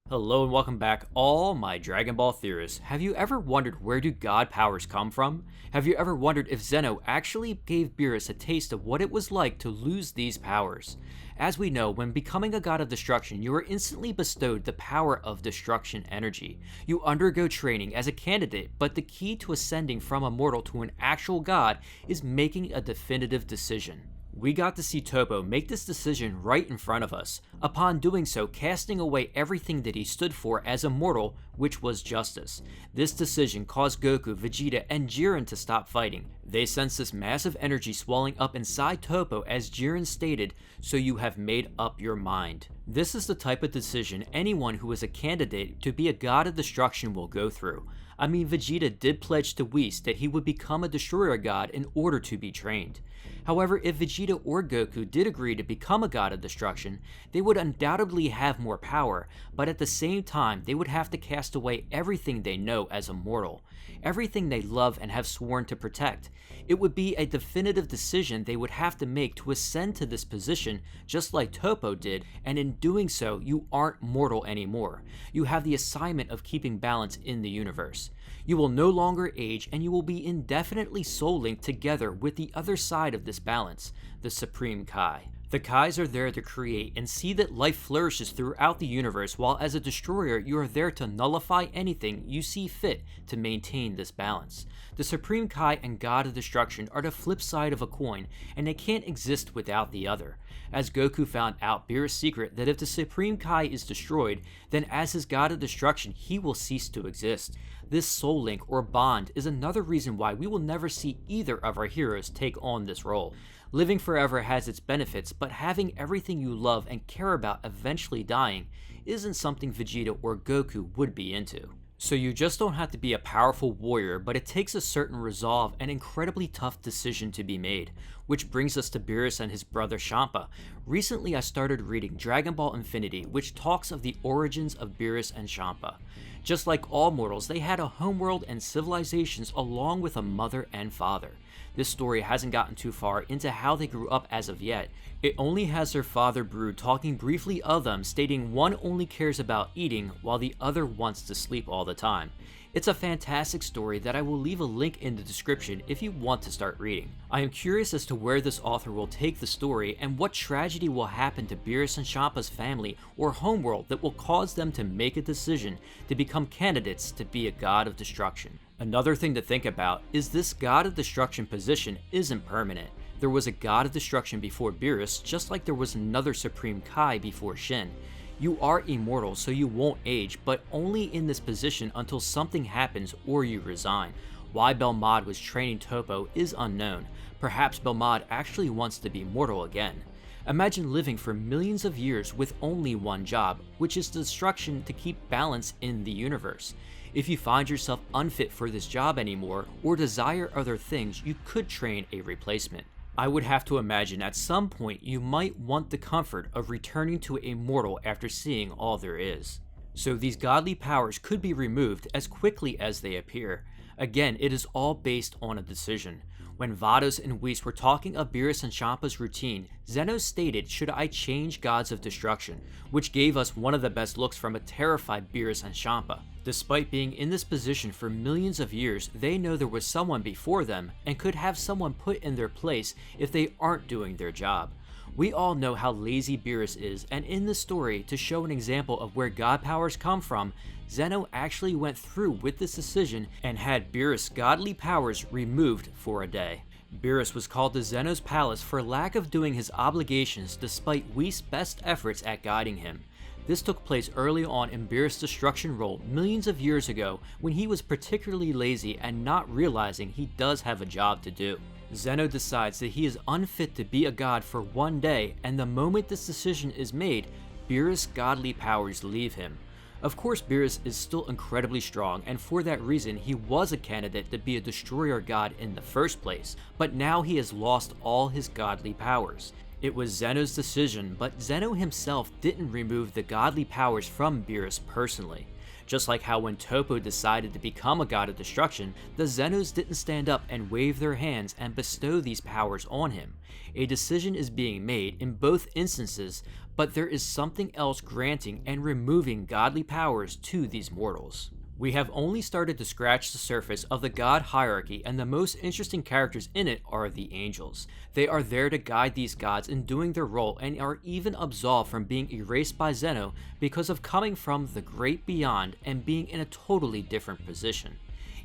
Hello and welcome back, all my Dragon Ball theorists. Have you ever wondered where do god powers come from? Have you ever wondered if Zeno actually gave Beerus a taste of what it was like to lose these powers? As we know, when becoming a god of destruction, you are instantly bestowed the power of destruction energy. You undergo training as a candidate, but the key to ascending from a mortal to an actual god is making a definitive decision. We got to see Toppo make this decision right in front of us, upon doing so casting away everything that he stood for as a mortal, which was justice. This decision caused Goku, Vegeta, and Jiren to stop fighting. They sensed this massive energy swelling up inside Toppo as Jiren stated, "So you have made up your mind." This is the type of decision anyone who is a candidate to be a god of destruction will go through. I mean, Vegeta did pledge to Whis that he would become a destroyer god in order to be trained. However, if Vegeta or Goku did agree to become a god of destruction, they would undoubtedly have more power, but at the same time they would have to cast away everything they know as a mortal, everything they love and have sworn to protect. It would be a definitive decision they would have to make to ascend to this position, just like Toppo did, and in doing so, you aren't mortal anymore. You have the assignment of keeping balance in the universe. You will no longer age, and you will be indefinitely soul-linked together with the other side of this balance, the Supreme Kai. The Kais are there to create and see that life flourishes throughout the universe, while as a destroyer you are there to nullify anything you see fit to maintain this balance. The Supreme Kai and God of Destruction are the flip side of a coin, and they can't exist without the other. As Goku found out Beerus' secret that if the Supreme Kai is destroyed, then as his God of Destruction he will cease to exist. This soul link or bond is another reason why we will never see either of our heroes take on this role. Living forever has its benefits, but having everything you love and care about eventually dying isn't something Vegeta or Goku would be into. So you just don't have to be a powerful warrior, but it takes a certain resolve and incredibly tough decision to be made. Which brings us to Beerus and his brother Champa. Recently I started reading Dragon Ball Infinity, which talks of the origins of Beerus and Champa. Just like all mortals, they had a homeworld and civilizations along with a mother and father. This story hasn't gotten too far into how they grew up as of yet. It only has their father Brood talking briefly of them, stating one only cares about eating while the other wants to sleep all the time. It's a fantastic story that I will leave a link in the description if you want to start reading. I am curious as to where this author will take the story and what tragedy will happen to Beerus and Champa's family or homeworld that will cause them to make a decision to become candidates to be a god of destruction. Another thing to think about is this god of destruction position isn't permanent. There was a god of destruction before Beerus, just like there was another Supreme Kai before Shin. You are immortal, so you won't age, but only in this position until something happens or you resign. Why Belmod was training Toppo is unknown. Perhaps Belmod actually wants to be mortal again. Imagine living for millions of years with only one job, which is destruction to keep balance in the universe. If you find yourself unfit for this job anymore, or desire other things, you could train a replacement. I would have to imagine at some point you might want the comfort of returning to a mortal after seeing all there is. So these godly powers could be removed as quickly as they appear. Again, it is all based on a decision. When Vados and Whis were talking of Beerus and Champa's routine, Zeno stated, "Should I change gods of destruction?" which gave us one of the best looks from a terrified Beerus and Champa. Despite being in this position for millions of years, they know there was someone before them and could have someone put in their place if they aren't doing their job. We all know how lazy Beerus is, and in this story, to show an example of where god powers come from, Zeno actually went through with this decision and had Beerus' godly powers removed for a day. Beerus was called to Zeno's palace for lack of doing his obligations despite Whis' best efforts at guiding him. This took place early on in Beerus' destruction role millions of years ago when he was particularly lazy and not realizing he does have a job to do. Zeno decides that he is unfit to be a god for one day, and the moment this decision is made, Beerus' godly powers leave him. Of course, Beerus is still incredibly strong, and for that reason he was a candidate to be a destroyer god in the first place, but now he has lost all his godly powers. It was Zeno's decision, but Zeno himself didn't remove the godly powers from Beerus personally. Just like how when Toppo decided to become a god of destruction, the Zenos didn't stand up and wave their hands and bestow these powers on him. A decision is being made in both instances, but there is something else granting and removing godly powers to these mortals. We have only started to scratch the surface of the god hierarchy, and the most interesting characters in it are the angels. They are there to guide these gods in doing their role and are even absolved from being erased by Zeno because of coming from the great beyond and being in a totally different position.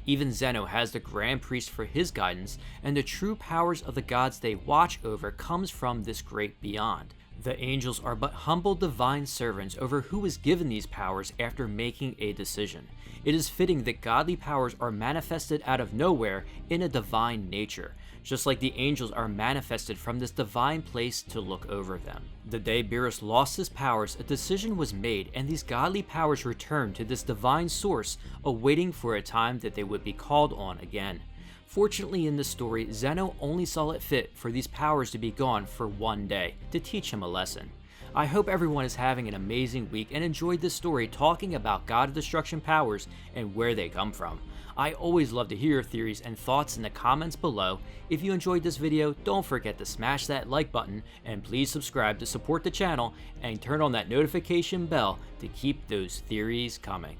Even Zeno has the Grand Priest for his guidance, and the true powers of the gods they watch over comes from this great beyond. The angels are but humble divine servants over who is given these powers after making a decision. It is fitting that godly powers are manifested out of nowhere in a divine nature, just like the angels are manifested from this divine place to look over them. The day Beerus lost his powers, a decision was made and these godly powers returned to this divine source, awaiting for a time that they would be called on again. Fortunately in this story, Zeno only saw it fit for these powers to be gone for one day, to teach him a lesson. I hope everyone is having an amazing week and enjoyed this story talking about God of Destruction powers and where they come from. I always love to hear your theories and thoughts in the comments below. If you enjoyed this video, don't forget to smash that like button and please subscribe to support the channel and turn on that notification bell to keep those theories coming.